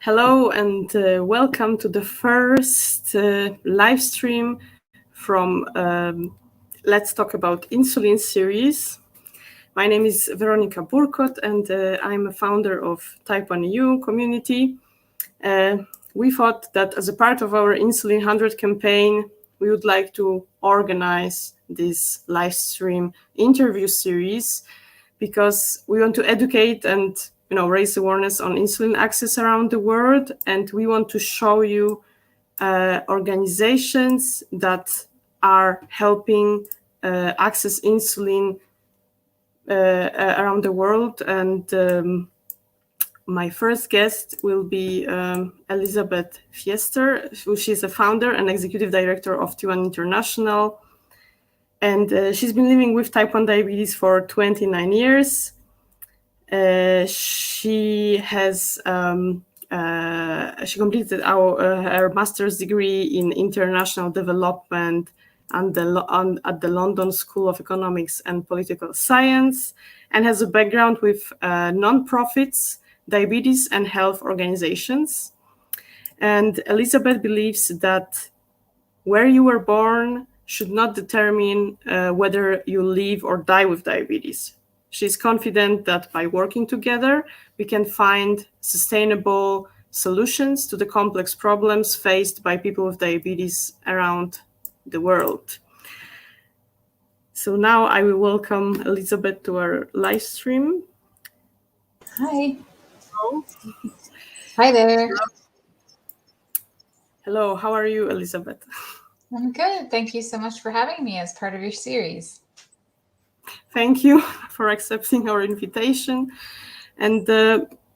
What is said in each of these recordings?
Hello and welcome to the first live stream from Let's Talk About Insulin series. My name is Veronika Burkot and I'm a founder of Type1 community. We thought that as a part of our Insulin100 campaign, we would like to organize this live stream interview series because we want to educate and raise awareness on insulin access around the world, and we want to show you organizations that are helping access insulin around the world. And my first guest will be Elizabeth Pfiester. She's a founder and executive director of T1 International, and she's been living with type 1 diabetes for 29 years. She completed her master's degree in international development at the London School of Economics and Political Science, and has a background with non-profits, diabetes and health organizations. And Elizabeth believes that where you were born should not determine whether you live or die with diabetes. She's confident that by working together, we can find sustainable solutions to the complex problems faced by people with diabetes around the world. So now I will welcome Elizabeth to our live stream. Hi. Hello. Hi there. Hello, how are you, Elizabeth? I'm good. Thank you so much for having me as part of your series. Thank you for accepting our invitation. And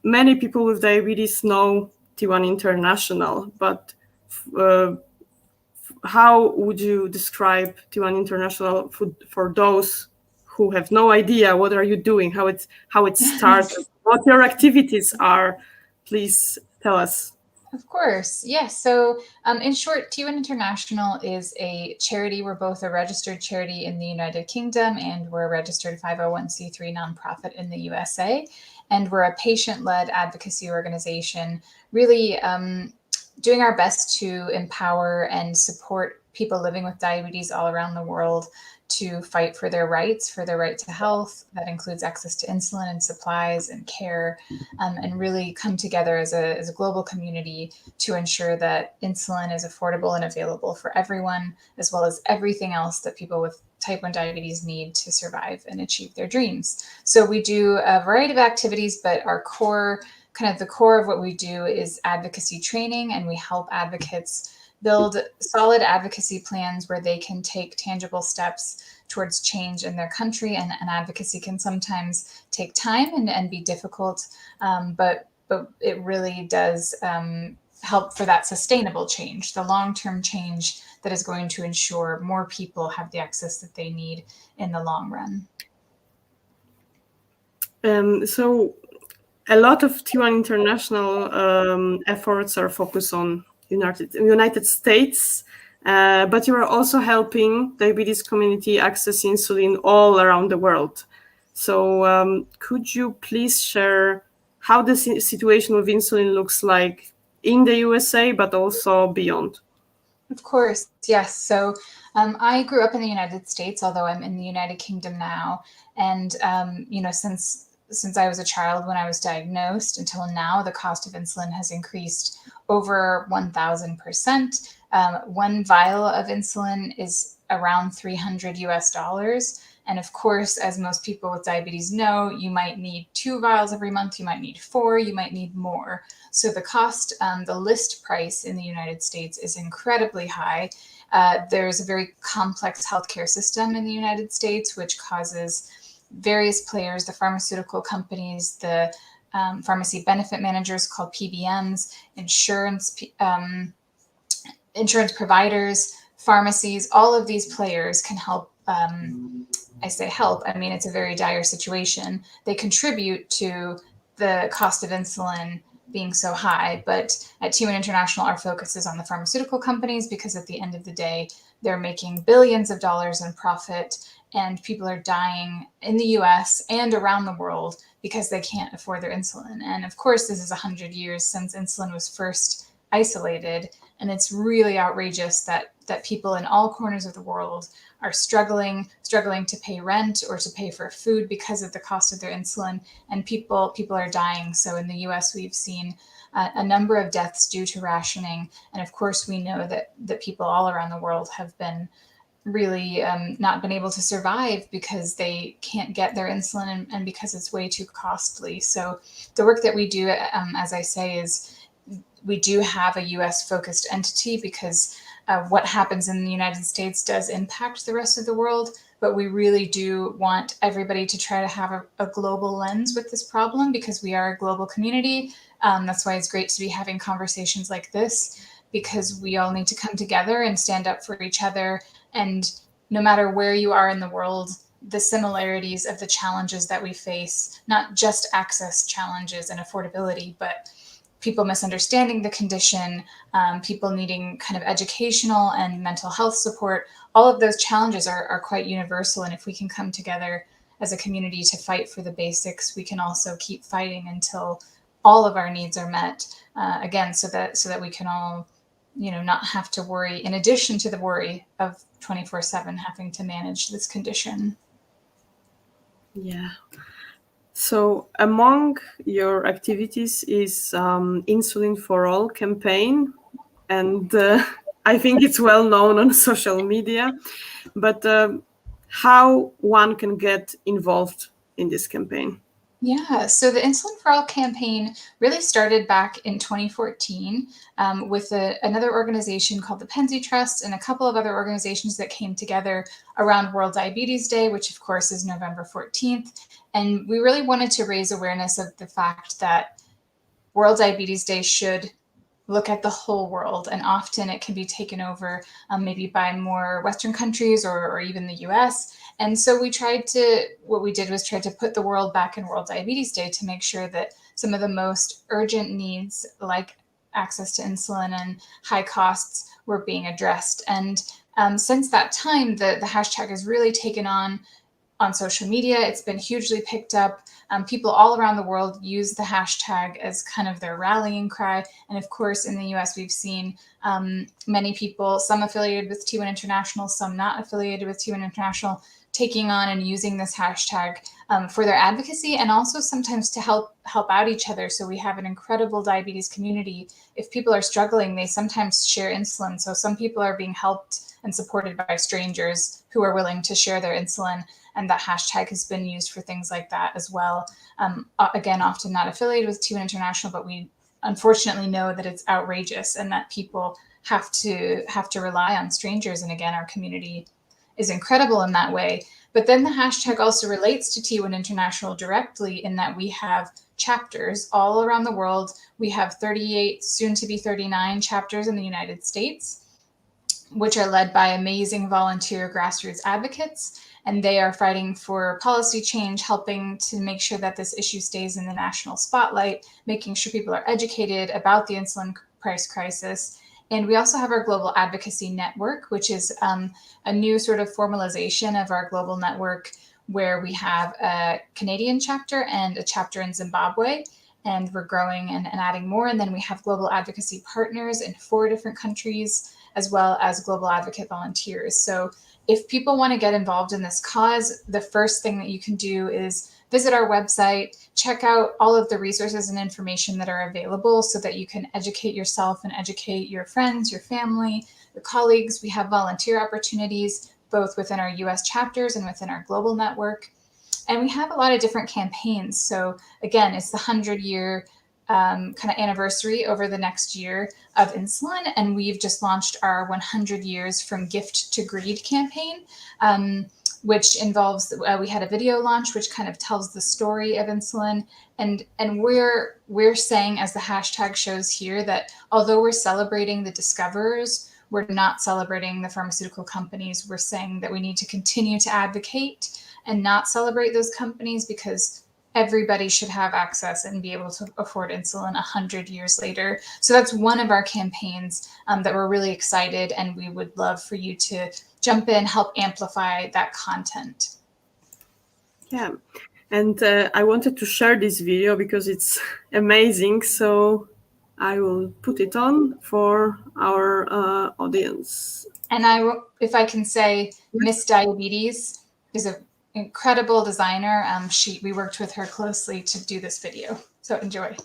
many people with diabetes know T1 International, but how would you describe T1 International for those who have no idea what are you doing, how it started, what your activities are? Please tell us. Of course. Yes. So in short, T1 International is a charity. We're both a registered charity in the United Kingdom, and we're a registered 501c3 nonprofit in the USA. And we're a patient-led advocacy organization, really doing our best to empower and support people living with diabetes all around the world to fight for their rights, for their right to health. That includes access to insulin and supplies and care, and really come together as a global community to ensure that insulin is affordable and available for everyone, as well as everything else that people with type 1 diabetes need to survive and achieve their dreams. So we do a variety of activities, but our core, kind of the core of what we do is advocacy training, and we help advocates build solid advocacy plans where they can take tangible steps towards change in their country. And advocacy can sometimes take time and be difficult, but it really does help for that sustainable change, the long-term change that is going to ensure more people have the access that they need in the long run. So a lot of T1 International efforts are focused on United States, but you are also helping diabetes community access insulin all around the world. So could you please share how the situation with insulin looks like in the USA, but also beyond? Of course, yes. So I grew up in the United States, although I'm in the United Kingdom now. And, since I was a child when I was diagnosed until now, the cost of insulin has increased over 1,000%. One vial of insulin is around $300 US. And of course, as most people with diabetes know, you might need 2 vials every month, you might need 4, you might need more. So the cost, the list price in the United States is incredibly high. There's a very complex healthcare system in the United States, which causes various players, the pharmaceutical companies, the pharmacy benefit managers called PBMs, insurance providers, pharmacies, all of these players can help. I say help, I mean, it's a very dire situation. They contribute to the cost of insulin being so high. But at T1 International, our focus is on the pharmaceutical companies, because at the end of the day, they're making billions of dollars in profit, and people are dying in the US and around the world because they can't afford their insulin. And of course, this is 100 years since insulin was first isolated. And it's really outrageous that people in all corners of the world are struggling to pay rent or to pay for food because of the cost of their insulin, and people are dying. So in the US, we've seen a number of deaths due to rationing, and of course we know that people all around the world have been really not been able to survive because they can't get their insulin, and because it's way too costly. So the work that we do, as I say, is we do have a US focused entity, because what happens in the United States does impact the rest of the world, but we really do want everybody to try to have a global lens with this problem, because we are a global community. That's why it's great to be having conversations like this, because we all need to come together and stand up for each other. And no matter where you are in the world, the similarities of the challenges that we face, not just access challenges and affordability, but people misunderstanding the condition, people needing kind of educational and mental health support, all of those challenges are quite universal. And if we can come together as a community to fight for the basics, we can also keep fighting until all of our needs are met, again, so that we can all, not have to worry, in addition to the worry of 24/7 having to manage this condition. Yeah. So among your activities is Insulin100 Campaign, and I think it's well known on social media. But how one can get involved in this campaign? Yeah, so the Insulin100 campaign really started back in 2014 with another organization called the Penzi Trust, and a couple of other organizations that came together around World Diabetes Day, which of course is November 14th. And we really wanted to raise awareness of the fact that World Diabetes Day should look at the whole world, and often it can be taken over maybe by more Western countries or even the US. And so what we did was try to put the world back in World Diabetes Day to make sure that some of the most urgent needs, like access to insulin and high costs, were being addressed. And since that time, the hashtag has really taken on social media. It's been hugely picked up. People all around the world use the hashtag as kind of their rallying cry. And of course, in the US, we've seen many people, some affiliated with T1 International, some not affiliated with T1 International, taking on and using this hashtag for their advocacy, and also sometimes to help out each other. So we have an incredible diabetes community. If people are struggling, they sometimes share insulin. So some people are being helped and supported by strangers who are willing to share their insulin. And that hashtag has been used for things like that as well. Again, often not affiliated with T1 International, but we unfortunately know that it's outrageous and that people have to rely on strangers. And again, our community is incredible in that way. But then the hashtag also relates to T1 International directly, in that we have chapters all around the world. We have 38, soon to be 39 chapters in the United States, which are led by amazing volunteer grassroots advocates. And they are fighting for policy change, helping to make sure that this issue stays in the national spotlight, making sure people are educated about the insulin price crisis. And we also have our Global Advocacy Network, which is a new sort of formalization of our global network, where we have a Canadian chapter and a chapter in Zimbabwe. And we're growing and adding more. And then we have global advocacy partners in 4 different countries, as well as global advocate volunteers. So if people want to get involved in this cause, the first thing that you can do is visit our website, check out all of the resources and information that are available, so that you can educate yourself and educate your friends, your family, your colleagues. We have volunteer opportunities, both within our US chapters and within our global network. And we have a lot of different campaigns. So again, it's the 100-year kind of anniversary over the next year of insulin. And we've just launched our 100 Years from Gift to Greed campaign, which involves, we had a video launch, which kind of tells the story of insulin. And we're saying, as the hashtag shows here, that although we're celebrating the discoverers, we're not celebrating the pharmaceutical companies. We're saying that we need to continue to advocate and not celebrate those companies, because everybody should have access and be able to afford insulin 100 years later. So that's one of our campaigns that we're really excited, and we would love for you to jump in, help amplify that content. Yeah, and I wanted to share this video because it's amazing. So I will put it on for our audience. And if I can say, Miss Diabetes is an incredible designer. We worked with her closely to do this video. So enjoy.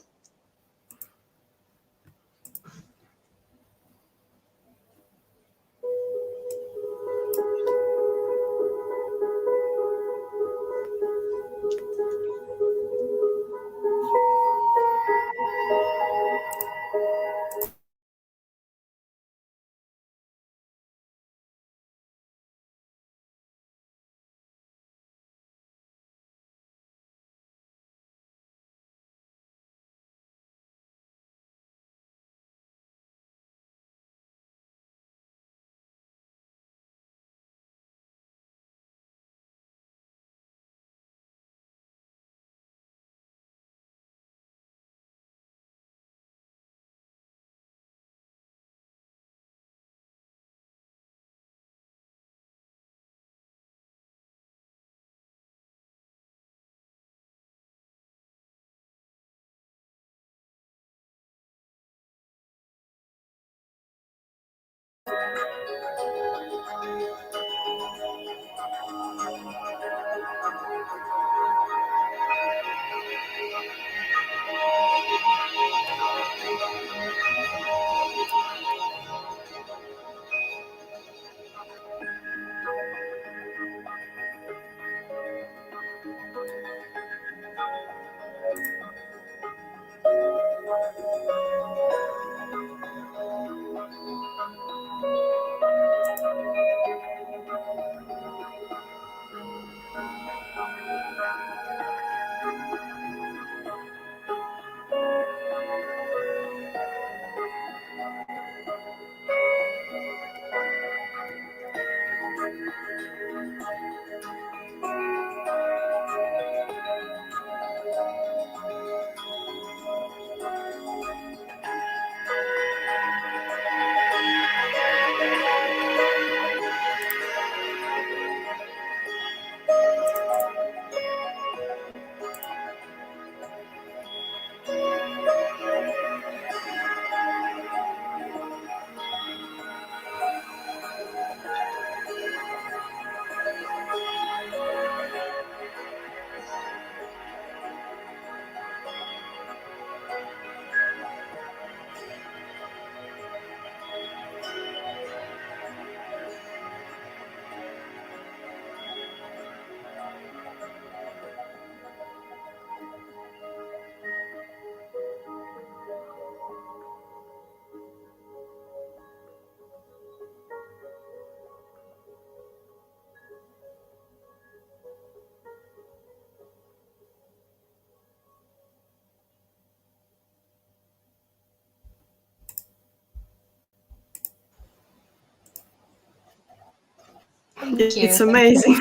Thank you. It's amazing.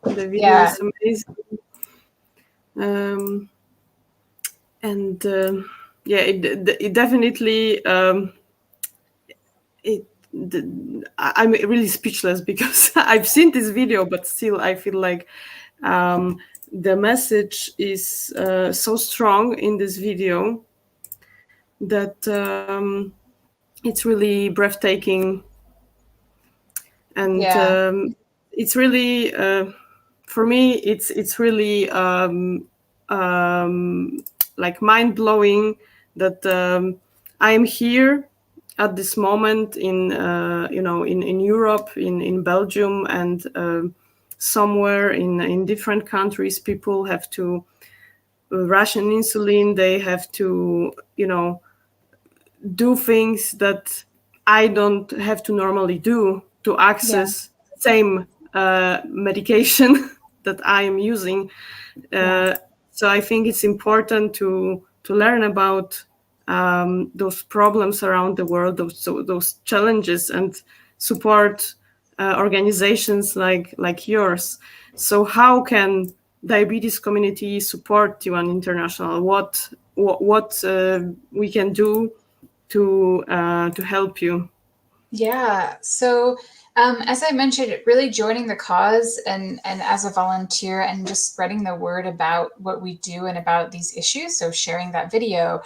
The video is amazing. And yeah, it definitely I'm really speechless because I've seen this video, but still I feel like the message is so strong in this video that it's really breathtaking, and it's really for me it's really like mind-blowing that I'm here at this moment in in Europe, in Belgium, and somewhere in different countries people have to ration insulin. They have to do things that I don't have to normally do to access same medication that I am using. So I think it's important to learn about those problems around the world, those challenges, and support organizations like yours. So how can diabetes community support T1 International? What we can do to help you? Yeah. So, as I mentioned, really joining the cause and as a volunteer and just spreading the word about what we do and about these issues. So sharing that video,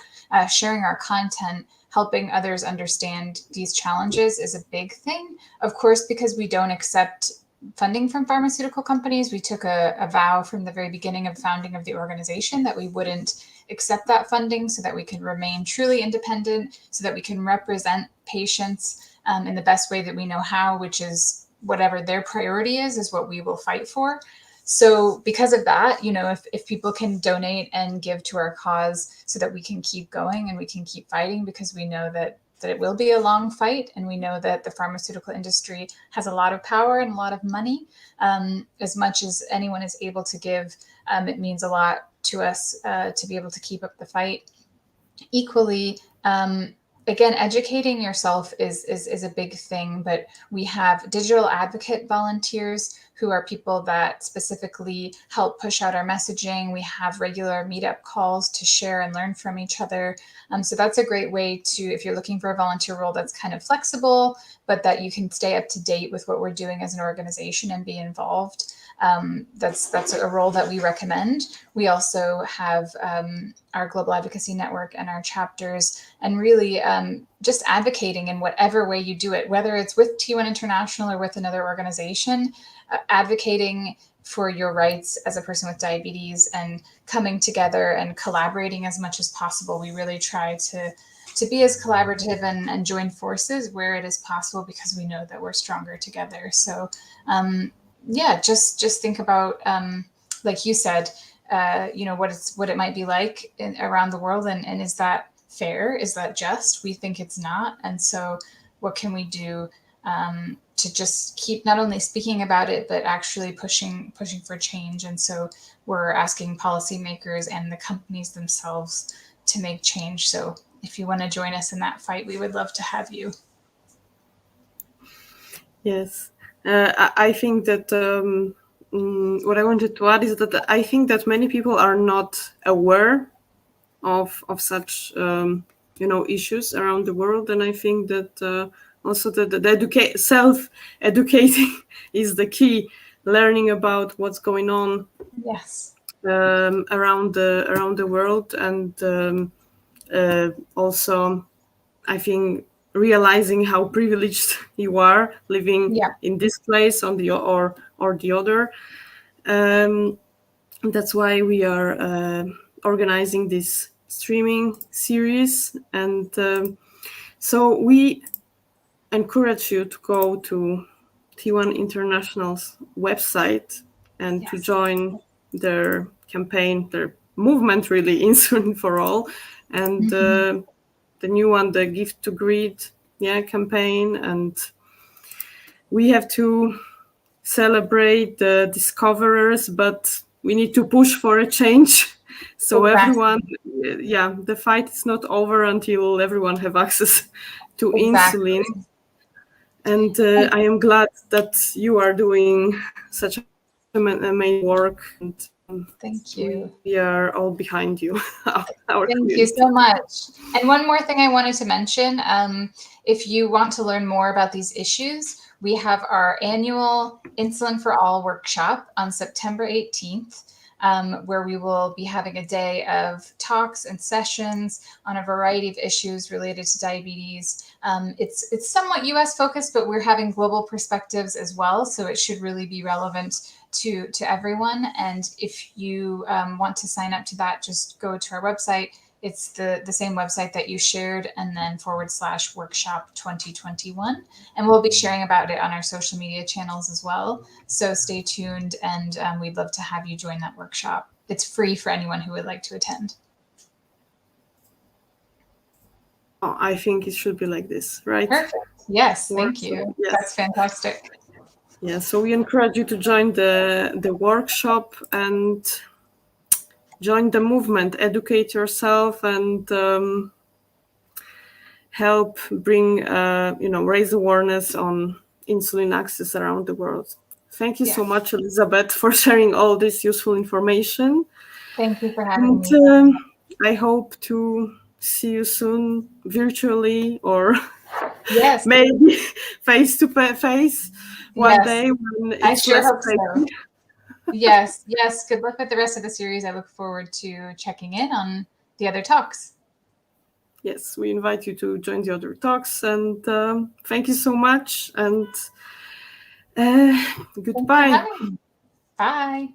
sharing our content, helping others understand these challenges is a big thing. Of course, because we don't accept funding from pharmaceutical companies, we took a vow from the very beginning of founding of the organization that we wouldn't accept that funding so that we can remain truly independent, so that we can represent patients in the best way that we know how, which is whatever their priority is what we will fight for. So because of that, if people can donate and give to our cause so that we can keep going and we can keep fighting, because we know that it will be a long fight, and we know that the pharmaceutical industry has a lot of power and a lot of money. As much as anyone is able to give, it means a lot to us to be able to keep up the fight. Equally, again, educating yourself is a big thing, but we have digital advocate volunteers who are people that specifically help push out our messaging. We have regular meetup calls to share and learn from each other. So that's a great way to, if you're looking for a volunteer role that's kind of flexible, but that you can stay up to date with what we're doing as an organization and be involved. That's a role that we recommend. We also have our global advocacy network and our chapters, and really just advocating in whatever way you do it, whether it's with T1 International or with another organization, advocating for your rights as a person with diabetes and coming together and collaborating as much as possible. We really try to be as collaborative and join forces where it is possible, because we know that we're stronger together. So yeah, just think about, like you said, what it might be like around the world, and is that fair? Is that just? We think it's not, and so what can we do to just keep not only speaking about it, but actually pushing for change? And so we're asking policymakers and the companies themselves to make change. So if you want to join us in that fight, we would love to have you. Yes. I think that what I wanted to add is that I think that many people are not aware of such issues around the world, and I think that also the self-educating is the key. Learning about what's going on, yes, around the world, and also I think realizing how privileged you are living in this place on the or the other. That's why we are organizing this streaming series, and so we encourage you to go to T1 International's website and to join their campaign, their movement, really, Insulin for All, and the new one, the Gift to Greed campaign. And we have to celebrate the discoverers, but we need to push for a change. So everyone, the fight is not over until everyone have access to insulin. And I am glad that you are doing such amazing work. And thank you. We are all behind you. Thank you so much. And one more thing I wanted to mention, if you want to learn more about these issues, we have our annual Insulin for All workshop on September 18th. Where we will be having a day of talks and sessions on a variety of issues related to diabetes. It's somewhat US focused, but we're having global perspectives as well, so it should really be relevant to everyone. And if you want to sign up to that, just go to our website. It's the same website that you shared, and then /workshop 2021. And we'll be sharing about it on our social media channels as well. So stay tuned, and we'd love to have you join that workshop. It's free for anyone who would like to attend. Oh, I think it should be like this, right? Perfect. Yes, thank you. Yes. That's fantastic. Yeah, so we encourage you to join the workshop and join the movement, educate yourself, and help bring, raise awareness on insulin access around the world. Thank you so much, Elizabeth, for sharing all this useful information. Thank you for having And me. I hope to see you soon virtually or Yes, maybe face to face one yes, day when I it's sure less hope tricky. so. Yes, yes. Good luck with the rest of the series. I look forward to checking in on the other talks. Yes, we invite you to join the other talks, and thank you so much, and Thanks for goodbye. having me. Bye.